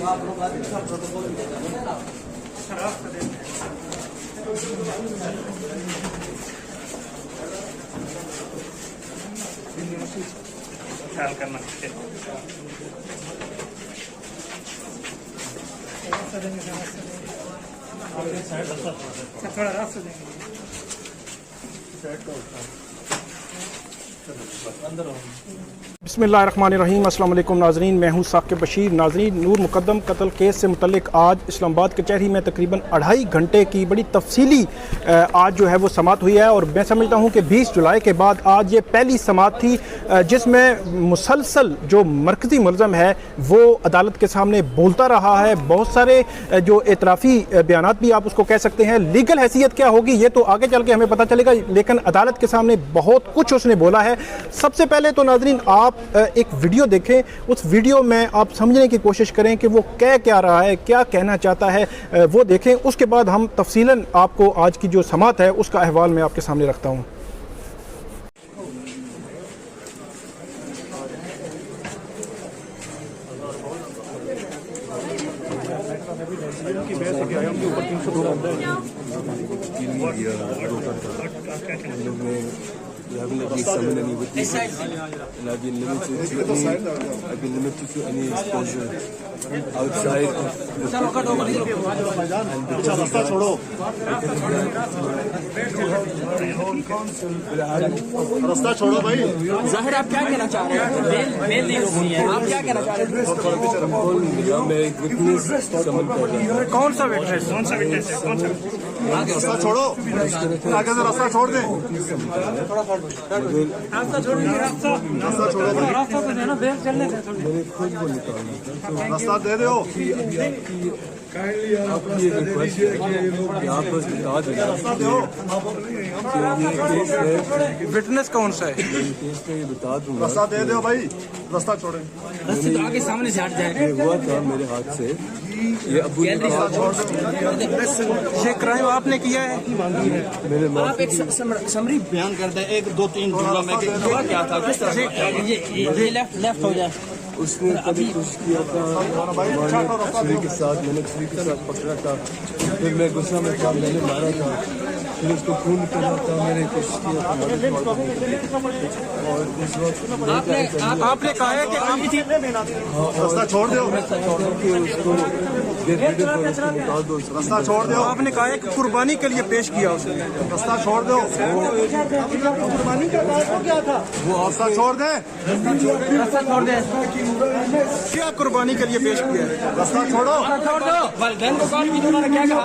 आप लोग आते हैं प्रोटोकॉल ख्याल करना थोड़ा रास्ता देंगे बिस्मिल्लाहिर्रहमानिर्रहीम। अस्सलाम वालेकुम नाज़रीन, मैं हूं साकिब बशीर। नाज़रीन, नूर मुकद्दम कत्ल केस से मुतल्लिक आज इस्लामाबाद कचहरी में तकरीबन 2.5 घंटे की बड़ी तफसीली आज जो है वो समाअत हुई है और मैं समझता हूं कि 20 जुलाई के बाद आज ये पहली समाअत थी जिसमें मुसलसल जो मरकज़ी मुलज़म है वो अदालत के सामने बोलता रहा है। बहुत सारे जो एतराफ़ी बयानात भी आप उसको कह सकते हैं। लीगल हैसियत क्या होगी ये तो आगे चल के हमें पता चलेगा, लेकिन अदालत के सामने बहुत कुछ उसने बोला है। सबसे पहले तो नाज़रीन आप एक वीडियो देखें, उस वीडियो में आप समझने की कोशिश करें कि वो कह क्या रहा है, क्या कहना चाहता है, वो देखें। उसके बाद हम तफसीलन आपको आज की जो समाअत है उसका अहवाल मैं आपके सामने रखता हूँ। You haven't let me summon any witnesses, and I've been limited to any exposure outside of the रास्ता छोड़ो भाई। जाहिर आप क्या कहना चाह रहे हैं? बेल नहीं होगी है, आप क्या कहना चाह रहे हैं? मैं एक विटनेस समन कर रहा हूँ। कौन सा विटनेस है? कौन सा रास्ता छोड़ो, आगे से रास्ता छोड़ दे। रास्ता छोड़िए, रास्ता छोड़ो भाई, रास्ता तो देना, बेल चलने दे। मैंने खुद वो निकाला, रास्ता दे दो। आपकी एक रिक्वेस्ट है कि आप बस बता देना कि ये केस है, विटनेस कौन सा है? केस में ये बता दूंगा। रास्ता दे दो भाई, रास्ता छोड़े। रास्ते तो आगे सामने से हट जाए। ये हुआ था मेरे हाथ से, ये अबू ने कहा ये क्राइम आपने किया है? मेरे आप एक समरी बयान कर दें, 1-2-3 जुमलों में हुआ क्या था, किस तरह से ये लेफ्ट हो जाए। उसने कभी कुछ किया था छुरी के साथ, मैंने छुरी के साथ पकड़ा था, फिर मैं गुस्सा में था, मैंने मारा था, फिर उसको खून निकला था, मैंने कुछ किया था और उस वक्त आपने कहा है कि रास्ता छोड़ दो, उसको निकाल दो। रास्ता छोड़ दो। आपने कहा है कि कुर्बानी के लिए पेश किया उसने। रास्ता छोड़ दो। कुर्बानी का क्या था? वो रास्ता छोड़ दे। रास्ता छोड़ दे। क्या कुर्बानी के लिए पेश किया है? रास्ता छोड़ो। छोड़ दो। वालिदैन को कॉल की उन्होंने क्या कहा?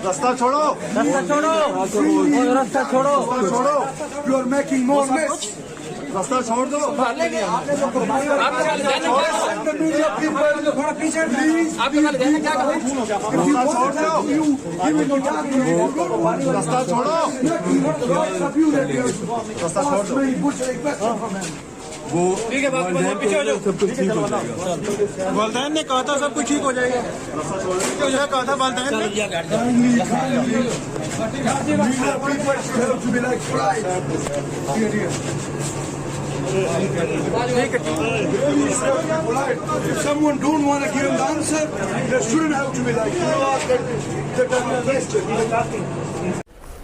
रास्ता छोड़ो। रास्ता छोड़ो। रास्ता छोड़ो। छोड़ो। You are making more mess. रास्ता छोड़ दो। आपके वालिदैन ने क्या कहा? रास्ता छोड़ दो। रास्ता छोड़ो। रास्ता छोड़ दो। वो ठीक है, पीछे हो जाओ। सब कुछ ठीक हो जाएगा। वालिदैन ने कहा था सब कुछ ठीक हो जाएगा। क्या कहा था वालिदैन ने? If someone don't want to give him the answer, they shouldn't have to be like that.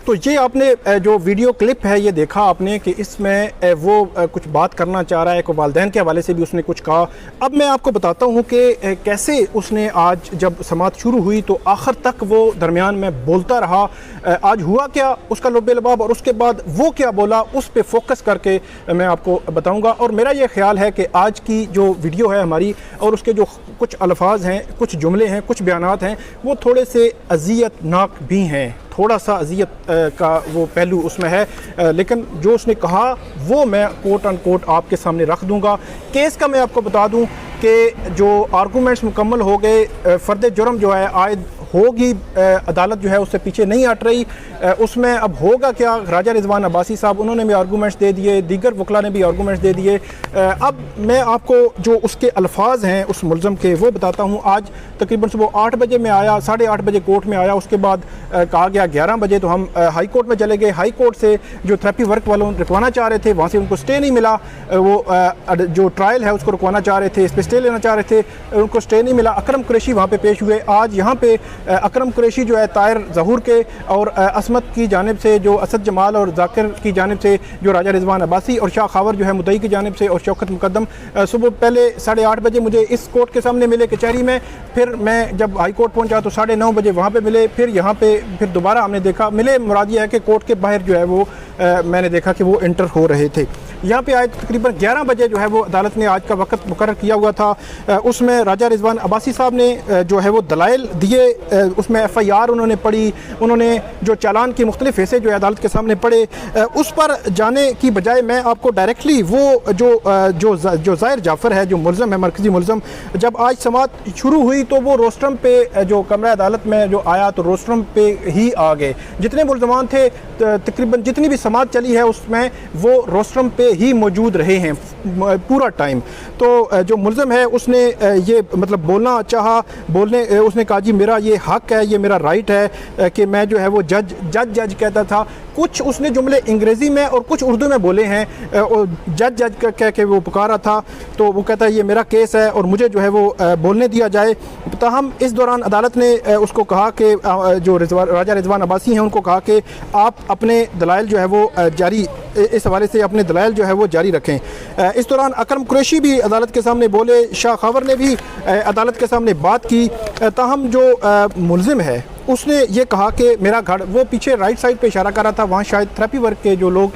तो ये आपने जो वीडियो क्लिप है ये देखा आपने कि इसमें वो कुछ बात करना चाह रहा है कि वालिदैन के हवाले से भी उसने कुछ कहा। अब मैं आपको बताता हूँ कि कैसे उसने आज जब समाअत शुरू हुई तो आखिर तक वो दरमियान में बोलता रहा। आज हुआ क्या, उसका लुब्बे लबाब और उसके बाद वो क्या बोला, उस पे फोकस करके मैं आपको बताऊँगा। और मेरा ये ख्याल है कि आज की जो वीडियो है हमारी और उसके जो कुछ अल्फाज हैं, कुछ जुमले हैं, कुछ बयानात हैं, वो थोड़े से अज़ियतनाक भी हैं। थोड़ा सा अज़ियत का वो पहलू उसमें है, लेकिन जो उसने कहा वो मैं कोट अन कोट आपके सामने रख दूंगा। केस का मैं आपको बता दूं कि जो आर्गूमेंट्स मुकम्मल हो गए, फ़र्द जुर्म जो है आयद होगी, अदालत जो है उससे पीछे नहीं हट रही। उसमें अब होगा क्या, राजा रिजवान अब्बासी साहब उन्होंने भी आर्गूमेंट्स दे दिए, दीगर वकला ने भी आर्गूमेंट्स दे दिए। अब मैं आपको जो उसके अल्फाज हैं उस मुलज़म के वो बताता हूँ। आज तकरीबन सुबह 8 बजे में आया, 8:30 बजे कोर्ट में आया, उसके बाद कहा गया 11 बजे तो हम हाई कोर्ट में चले गए। हाई कोर्ट से जो थेरेपी वर्क वालों रुकवाना चाह रहे थे, वहाँ से उनको स्टे नहीं मिला। वो जो ट्रायल है उसको रुकवाना चाह रहे थे, इस पर स्टे लेना चाह रहे थे, उनको स्टे नहीं मिला। अकरम कुरैशी वहाँ पे पेश हुए। आज यहाँ पे अकरम कुरैशी जो है ताहिर ज़हूर के और असमत की जानिब से, जो असद जमाल और जाकिर की जानिब से, जो राजा रिजवान अब्बासी और शाह खावर जो है मुद्दई की जानिब से, और शौकत मुकद्दम सुबह पहले 8:30 बजे मुझे इस कोर्ट के सामने मिले कचहरी में। फिर मैं जब हाई कोर्ट पहुँचा तो 9:30 बजे वहाँ पर मिले। फिर यहाँ पे फिर दोबारा हमने देखा मिले। मुराद ये है कि कोर्ट के बाहर जो है वो मैंने देखा कि वो इंटर हो रहे थे। यहाँ पे आए तकरीबन 11 बजे जो है वो अदालत ने आज का वक्त मुकर्रर किया हुआ था। उसमें राजा रिजवान अब्बासी साहब ने जो है वो दलाइल दिए, उसमें FIR उन्होंने पढ़ी, उन्होंने जो चालान की मुख्तलिफ हिस्से जो है अदालत के सामने पढ़े। उस पर जाने की बजाय मैं आपको डायरेक्टली वो जो ज़ाहिर जाफ़र है, जो मुलज़म है, मरकज़ी मुलज़म, जब आज समाअत शुरू हुई तो वो रोस्ट्रम पे जो कमरा अदालत में जो आया तो रोस्ट्रम पे ही आ गए। जितने मुलज़मान थे तकरीबन जितनी भी समाअत चली है उसमें वो रोस्ट्रम पे ही मौजूद रहे हैं पूरा टाइम। तो जो मुलज़म है उसने ये मतलब बोलना चाहा, उसने कहा जी मेरा ये हक़ है, ये मेरा राइट है कि मैं जो है वो जज कहता था। कुछ उसने जुमले अंग्रेज़ी में और कुछ उर्दू में बोले हैं। जज कह के वो पुकारा था। तो वो कहता है ये मेरा केस है और मुझे जो है वो बोलने दिया जाए। ताहम इस दौरान अदालत ने उसको कहा कि जो राजा रिजवान अब्बासी हैं उनको कहा कि आप अपने दलाइल जो है वो जारी, इस हवाले से अपने दलाइल जो है वो जारी रखें। इस दौरान अकरम कुरैशी भी अदालत के सामने बोले, शाह खावर ने भी अदालत के सामने बात की। ताहम जो मुलज़िम है उसने ये कहा कि मेरा घर, वो पीछे राइट साइड पे इशारा कर रहा था, वहाँ शायद थेरेपी वर्क के जो लोग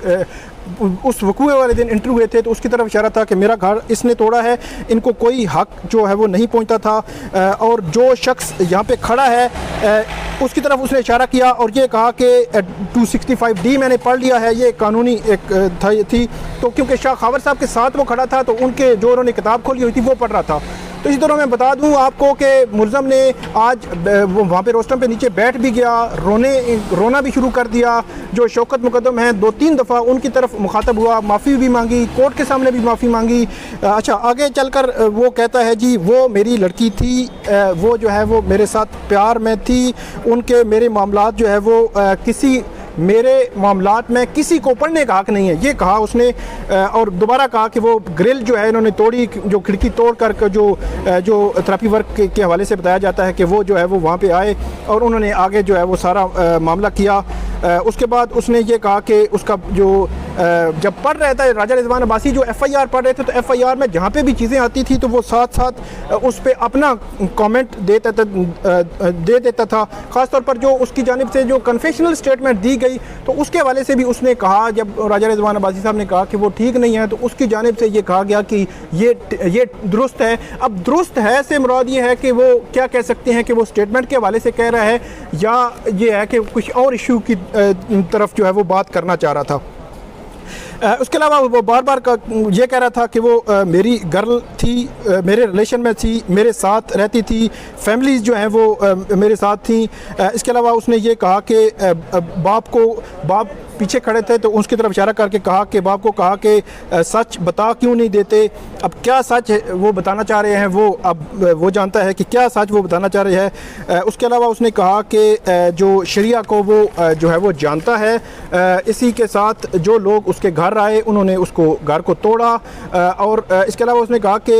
उस वकूए वाले दिन इंटरव्यू हुए थे तो उसकी तरफ इशारा था कि मेरा घर इसने तोड़ा है, इनको कोई हक जो है वो नहीं पहुंचता था। और जो शख्स यहाँ पे खड़ा है उसकी तरफ उसने इशारा किया और ये कहा कि 265D मैंने पढ़ लिया है, ये कानूनी एक थी। तो क्योंकि शाह खावर साहब के साथ वो खड़ा था तो उनके जो उन्होंने किताब खोली हुई थी वो पढ़ रहा था। तो इसी तरह मैं बता दूं आपको कि मुलज़म ने आज वो वहाँ पे रोस्टम पे नीचे बैठ भी गया, रोना भी शुरू कर दिया। जो शौकत मुकद्दम हैं 2-3 दफ़ा उनकी तरफ मुखातब हुआ, माफ़ी भी मांगी, कोर्ट के सामने भी माफ़ी मांगी। अच्छा, आगे चलकर वो कहता है जी वो मेरी लड़की थी, वो जो है वो मेरे साथ प्यार में थी, उनके मेरे मामलात जो है वो मेरे मामलात में किसी को पढ़ने का हक़ नहीं है, ये कहा उसने। और दोबारा कहा कि वो ग्रिल जो है इन्होंने तोड़ी, जो खिड़की तोड़ कर जो थेरेपी वर्क के हवाले से बताया जाता है कि वो जो है वो वहाँ पे आए और उन्होंने आगे जो है वो सारा मामला किया। उसके बाद उसने ये कहा कि उसका जो जब पढ़ रहा था राजा रिजवान अब्बासी जो FIR पढ़ रहे थे तो FIR में जहाँ पे भी चीज़ें आती थी तो वो साथ साथ उस पर अपना कमेंट दे देता था। ख़ास तौर पर जो उसकी जानिब से जो कन्फेशनल स्टेटमेंट दी गई तो उसके हवाले से भी उसने कहा, जब राजा रिजवान अब्बासी साहब ने कहा कि वो ठीक नहीं है तो उसकी जानिब से ये कहा गया कि ये दुरुस्त है। अब दुरुस्त है से मुराद ये है कि वो क्या कह सकते हैं कि वो स्टेटमेंट के हवाले से कह रहा है या ये है कि कुछ और इशू की तरफ जो है वो बात करना चाह रहा था। उसके अलावा वो बार बार ये कह रहा था कि वो मेरी गर्ल थी, मेरे रिलेशन में थी, मेरे साथ रहती थी, फैमिलीज़ जो हैं वो मेरे साथ थी। इसके अलावा उसने ये कहा कि बाप पीछे खड़े थे तो उसकी तरफ इशारा करके कहा कि बाप को कहा कि सच बता क्यों नहीं देते। अब क्या सच है वो बताना चाह रहे हैं, वो अब वो जानता है कि क्या सच वो बताना चाह रहे हैं। उसके अलावा उसने कहा कि जो शरिया को वो जो है वो जानता है, इसी के साथ जो लोग उसके घर आए उन्होंने उसको घर को तोड़ा। और इसके अलावा उसने कहा कि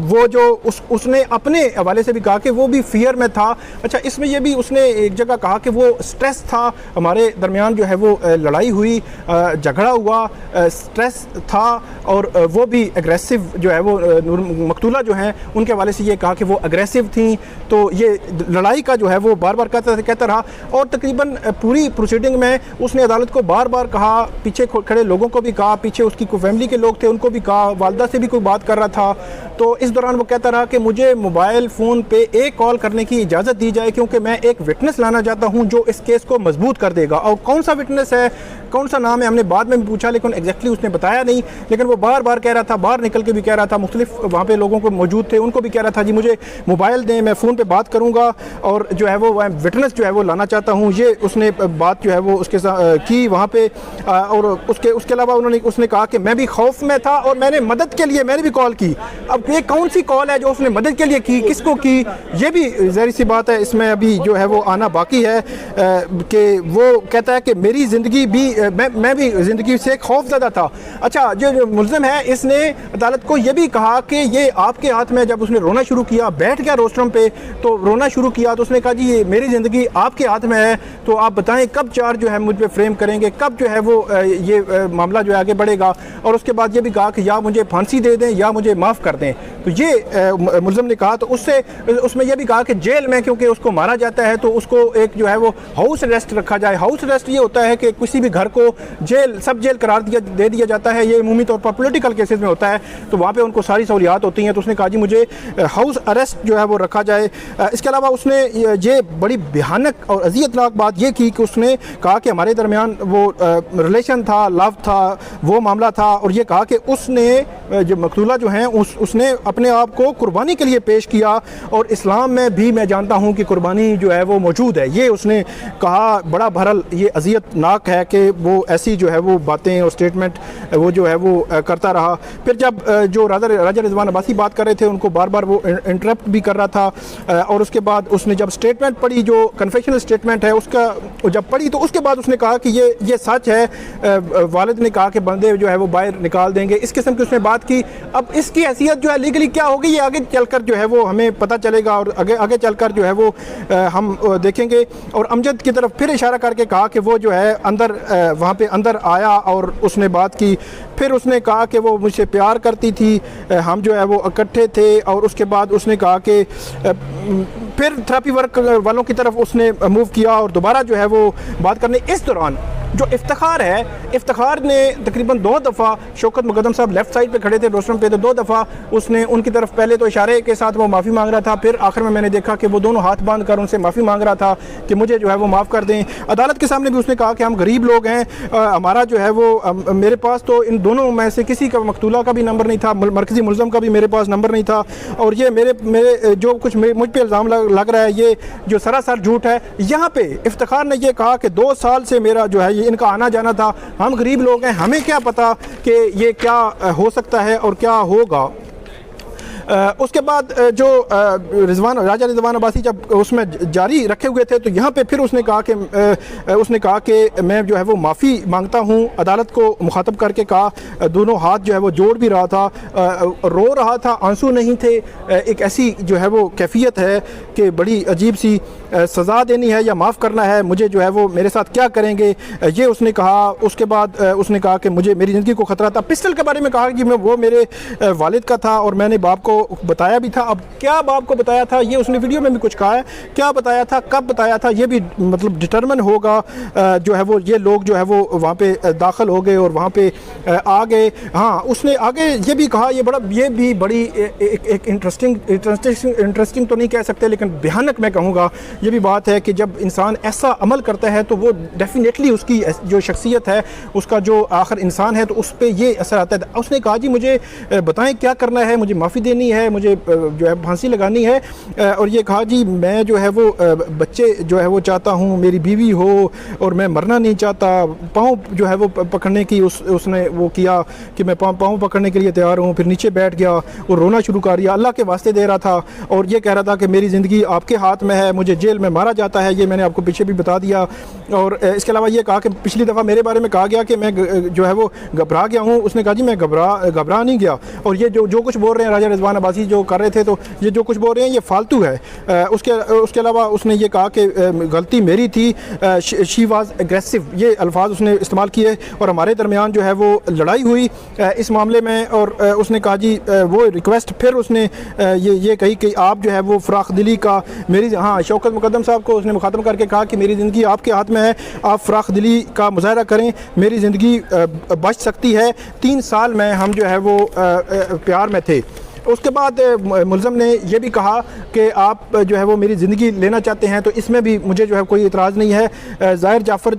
वो जो उसने अपने हवाले से भी कहा कि वो भी फियर में था। अच्छा, इसमें ये भी उसने एक जगह कहा कि वो स्ट्रेस था, हमारे दरमियान जो है वो लड़ाई हुई, झगड़ा हुआ, स्ट्रेस था और वो भी एग्रेसिव जो है वो मकतूला जो हैं उनके हवाले से ये कहा कि वो एग्रेसिव थी। तो ये लड़ाई का जो है वो बार बार कहता रहा और तकरीबन पूरी प्रोसीडिंग में उसने अदालत को बार बार कहा, पीछे खड़े लोगों को भी कहा, पीछे उसकी कोई फैमिली के लोग थे उनको भी कहा, वालदा से भी कोई बात कर रहा था। तो इस दौरान वो कहता रहा कि मुझे मोबाइल फ़ोन पे एक कॉल करने की इजाज़त दी जाए क्योंकि मैं एक विटनेस लाना चाहता हूँ जो इस केस को मजबूत कर देगा। और कौन सा विटनेस है कौन सा नाम है हमने बाद में भी पूछा, लेकिन एग्जैक्टली उसने बताया नहीं। लेकिन वो बार बार कह रहा था, बाहर निकल के भी कह रहा था, मुख्तलिफ वहाँ पे लोगों को मौजूद थे उनको भी कह रहा था जी मुझे मोबाइल दें, मैं फ़ोन पे बात करूँगा और जो है वो विटनेस जो है वो लाना चाहता हूँ। ये उसने बात जो है वो उसके साथ की वहाँ पे। और उसके अलावा उसने कहा कि मैं भी खौफ में था और मैंने मदद के लिए मैंने भी कॉल की। अब ये कौन सी कॉल है जो उसने मदद के लिए की, किसको की, ये भी ज़ाहिर सी बात है इसमें अभी जो है वो आना बाकी है। कि वो कहता है कि मेरी ज़िंदगी भी मैं भी ज़िंदगी से खौफज़दा था। अच्छा, जो मुल्ज़िम है इसने अदालत को ये भी कहा कि ये आपके हाथ में, जब उसने रोना शुरू किया, बैठ गया रोस्ट्रम पे तो रोना शुरू किया, तो उसने कहा जी ये मेरी ज़िंदगी आपके हाथ में है, तो आप बताएं कब चार्ज जो है मुझ पे फ्रेम करेंगे, कब जो है वो ये मामला जो है आगे बढ़ेगा। और उसके बाद ये भी कहा कि या मुझे फांसी दे दें या मुझे माफ़ कर दें। तो ये मुल्ज़िम ने कहा। तो उसमें यह भी कहा कि जेल में क्योंकि उसको मारा जाता है तो उसको एक जो है वो हाउस अरेस्ट रखा जाए। हाउस अरेस्ट ये होता है कि किसी भी घर को सब जेल करार दे दिया जाता है। ये अमूमी तौर पर पॉलिटिकल केसेस में होता है, तो वहाँ पे उनको सारी सहूलियात होती हैं। तो उसने कहा जी मुझे हाउस अरेस्ट जो है वो रखा जाए। इसके अलावा उसने ये बड़ी भयानक और अजियतनाक बात ये की कि उसने कहा कि हमारे दरमियान वो रिलेशन था, लव था, वो मामला था। और ये कहा कि उसने जो मकतूला जो हैं उसने अपने आप को कुर्बानी के लिए पेश किया और इस्लाम में भी मैं जानता हूँ कि कुर्बानी जो है वो मौजूद है। ये उसने कहा। बड़ा भरल ये अजियतनाक है कि वो ऐसी जो है वो बातें और स्टेटमेंट वो जो है वो करता रहा। फिर जब जो राजा रिजवान अब्बासी बात कर रहे थे उनको बार बार वो इंटरप्ट भी कर रहा था। और उसके बाद उसने जब स्टेटमेंट पढ़ी, जो कन्फेशनल स्टेटमेंट है उसका जब पढ़ी, तो उसके बाद उसने कहा कि ये सच है। वालिद ने कहा कि बंदे जो है वो बाहर निकाल देंगे, इस किस्म की उसने बात की। अब इसकी हैसियत जो है लीगली क्या होगी ये आगे चलकर जो है वो हमें पता चलेगा और आगे चलकर जो है वो हम देखेंगे। और अमजद की तरफ फिर इशारा करके कहा कि वो जो है अंदर वहाँ पे अंदर आया और उसने बात की। फिर उसने कहा कि वो मुझसे प्यार करती थी, हम जो है वो इकट्ठे थे। और उसके बाद उसने कहा कि फिर थेरेपी वर्क वालों की तरफ उसने मूव किया और दोबारा जो है वो बात करने। इस दौरान जो इफ्तिखार है, इफ्तिखार ने तकरीबन 2 दफ़ा शौकत मुकद्दम साहब लेफ़्ट साइड पे खड़े थे रोस्ट्रम पे, तो 2 दफ़ा उसने उनकी तरफ पहले तो इशारे के साथ वो माफ़ी मांग रहा था। फिर आखिर में मैंने देखा कि वो दोनों हाथ बांध कर उनसे माफ़ी मांग रहा था कि मुझे जो है वो माफ़ कर दें। अदालत के सामने भी उसने कहा कि हम गरीब लोग हैं, हमारा जो है वो मेरे पास तो इन दोनों में से किसी का, मकतूला का भी नंबर नहीं था, मरकज़ी मुल्ज़म का भी मेरे पास नंबर नहीं था। और ये मेरे जो कुछ मुझ पर इल्ज़ाम लग रहा है ये जो सरासर झूठ है। यहाँ पे इफ्तिखार ने यह कहा कि 2 साल से मेरा जो है ये इनका आना जाना था, हम गरीब लोग हैं, हमें क्या पता कि ये क्या हो सकता है और क्या होगा। उसके बाद जो राजा रिजवान अब्बासी जब उसमें जारी रखे हुए थे तो यहाँ पे फिर उसने कहा कि मैं जो है वो माफ़ी मांगता हूँ। अदालत को मुखातब करके कहा, दोनों हाथ जो है वो जोड़ भी रहा था, रो रहा था, आंसू नहीं थे। एक ऐसी जो है वो कैफियत है कि बड़ी अजीब सी सज़ा देनी है या माफ़ करना है, मुझे जो है वो मेरे साथ क्या करेंगे ये उसने कहा। उसके बाद उसने कहा कि मुझे मेरी ज़िंदगी को ख़तरा था। पिस्टल के बारे में कहा कि वो मेरे वालिद का था और मैंने बाप को बताया भी था। अब क्या बाप को बताया था ये उसने वीडियो में भी कुछ कहा है, क्या बताया था, कब बताया था, ये भी मतलब डिटरमिन होगा। जो है वो ये लोग जो है वो वहाँ पे दाखिल हो गए और वहाँ पे आ गए। हाँ, उसने आगे ये भी कहा, ये भी बड़ी एक इंटरेस्टिंग तो नहीं कह सकते लेकिन भयानक मैं कहूँगा ये भी बात है कि जब इंसान ऐसा अमल करता है तो वो डेफिनेटली उसकी जो शख्सियत है, उसका जो आखिर इंसान है, तो उस पर ये असर आता है। उसने कहा जी मुझे बताएं क्या करना है, मुझे माफ़ी देनी है, मुझे जो है फांसी लगानी है। और ये कहा जी मैं जो है वो बच्चे जो है वो चाहता हूँ, मेरी बीवी हो और मैं मरना नहीं चाहता। पाँव जो है वो पकड़ने की उसने वो किया कि मैं पाँव पकड़ने के लिए तैयार हूँ। फिर नीचे बैठ गया और रोना शुरू कर दिया, अल्लाह के वास्ते दे रहा था और ये कह रहा था कि मेरी ज़िंदगी आपके हाथ में है, मुझे जेल में मारा जाता है। ये मैंने आपको पीछे भी बता दिया। और इसके अलावा ये कहा कि पिछली दफ़ा मेरे बारे में कहा गया कि मैं जो है वो घबरा गया हूँ। उसने कहा जी मैं घबरा नहीं गया और ये जो कुछ बोल रहे हैं राजा रिजवान अब्बासी जो कर रहे थे, तो ये जो कुछ बोल रहे हैं ये फालतू है। उसके अलावा उसने ये कहा कि गलती मेरी थी, शी वाज एग्रेसिव, ये अल्फाज उसने इस्तेमाल किए और हमारे दरमियान जो है वो लड़ाई हुई इस मामले में। और उसने कहा जी वो रिक्वेस्ट फिर उसने ये कही कि आप जो है वो फ़राख दिली का मेरी, हाँ, शौकत मुकद्दम साहब को उसने मुखातब करके कहा कि मेरी ज़िंदगी आपके हाथ में है, आप फ़राख दिली का मुजाहरा करें, मेरी ज़िंदगी बच सकती है। 3 साल में हम जो है वो प्यार में थे। उसके बाद मुलज़म ने यह भी कहा कि आप जो है वो मेरी ज़िंदगी लेना चाहते हैं, तो इसमें भी मुझे जो है कोई इतराज़ नहीं है। ज़ाहिर जाफ़र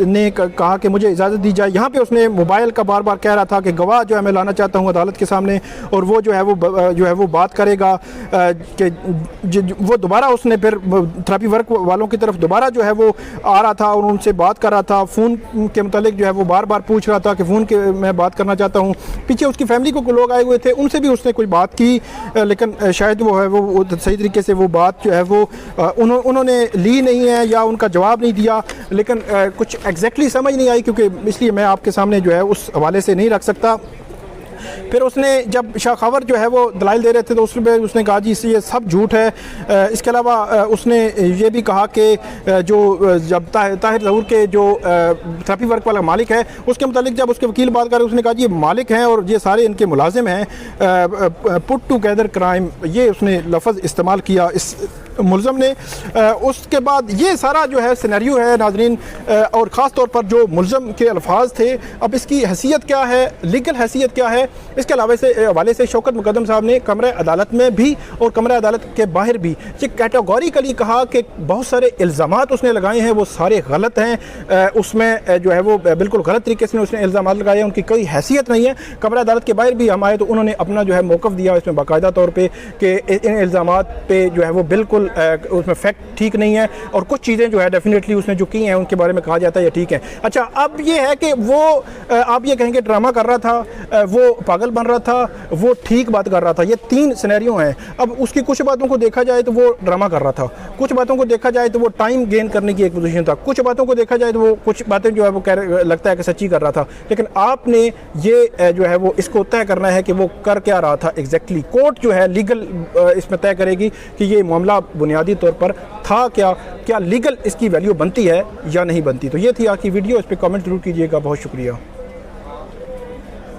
ने कहा कि मुझे इजाज़त दी जाए। यहाँ पे उसने मोबाइल का बार बार कह रहा था कि गवाह जो है मैं लाना चाहता हूँ अदालत के सामने, और वो जो है वो बात करेगा कि वो दोबारा उसने फिर थेरेपी वर्क वालों की तरफ दोबारा जो है वो आ रहा था और उनसे बात कर रहा था। फ़ोन के मुतालिक जो है वो बार बार पूछ रहा था कि फ़ोन के मैं बात करना चाहता हूँ। पीछे उसकी फैमिली को लोग आए हुए थे, उनसे भी उसने कोई बात की, लेकिन शायद वो है वो सही तरीके से वो बात जो है वो उन्होंने ली नहीं है या उनका जवाब नहीं दिया। लेकिन कुछ एग्जैक्टली समझ नहीं आई, क्योंकि इसलिए मैं आपके सामने जो है उस हवाले से नहीं रख सकता। फिर उसने जब शाह खबर जो है वो दलाइल दे रहे थे तो उसने कहा जी ये सब झूठ है। इसके अलावा उसने ये भी कहा कि जो जब ताहिर ज़हूर के जो थेरेपी वर्क वाला मालिक है उसके मुतालिक जब उसके वकील बात कर रहे उसने कहा जी ये मालिक हैं और ये सारे इनके मुलाजिम हैं, पुट टुगेदर क्राइम, ये उसने लफ्ज़ इस्तेमाल किया इस मुलज़म ने। उसके बाद ये सारा जो है सिनेरियो है नाज़रीन, और ख़ास तौर पर जो मुलज़म के अल्फाज थे, अब इसकी हैसियत क्या है, लीगल हैसियत क्या है, इसके अलावा से हवाले से शौकत मुकद्दम साहब ने कमरे अदालत में भी और कमरे अदालत के बाहर भी ये कैटेगोरिकली कहा कि बहुत सारे इल्ज़ामात उसने लगाए हैं वो सारे गलत हैं। उसमें जो है वो बिल्कुल गलत तरीके से उसने इल्ज़ामात लगाए हैं, उनकी कोई हैसियत नहीं है। कमरे अदालत के बाहर भी हम आए तो उन्होंने अपना जो है मौक़िफ़ दिया इसमें बाकायदा तौर पर कि इन इल्ज़ामात पे जो है वो बिल्कुल उसमें फैक्ट ठीक नहीं है, और कुछ चीज़ें जो है डेफिनेटली उसने जो की हैं उनके बारे में कहा जाता है ये ठीक है। अच्छा, अब ये है कि वो आप ये कहेंगे ड्रामा कर रहा था, वो पागल बन रहा था, वो ठीक बात कर रहा था, ये तीन सिनेरियो हैं। अब उसकी कुछ बातों को देखा जाए तो वो ड्रामा कर रहा था, कुछ बातों को देखा जाए तो वो टाइम गेन करने की एक पोजीशन था, कुछ बातों को देखा जाए तो वो कुछ बातें जो है वो लगता है कि सच्ची कर रहा था। लेकिन आपने ये जो है वो इसको तय करना है कि वो कर क्या रहा था एग्जैक्टली। कोर्ट जो है लीगल इसमें तय करेगी कि ये मामला बुनियादी तौर पर था क्या लीगल इसकी वैल्यू बनती है या नहीं बनती। तो ये थी आज की वीडियो, इस पर कमेंट जरूर कीजिएगा। बहुत शुक्रिया।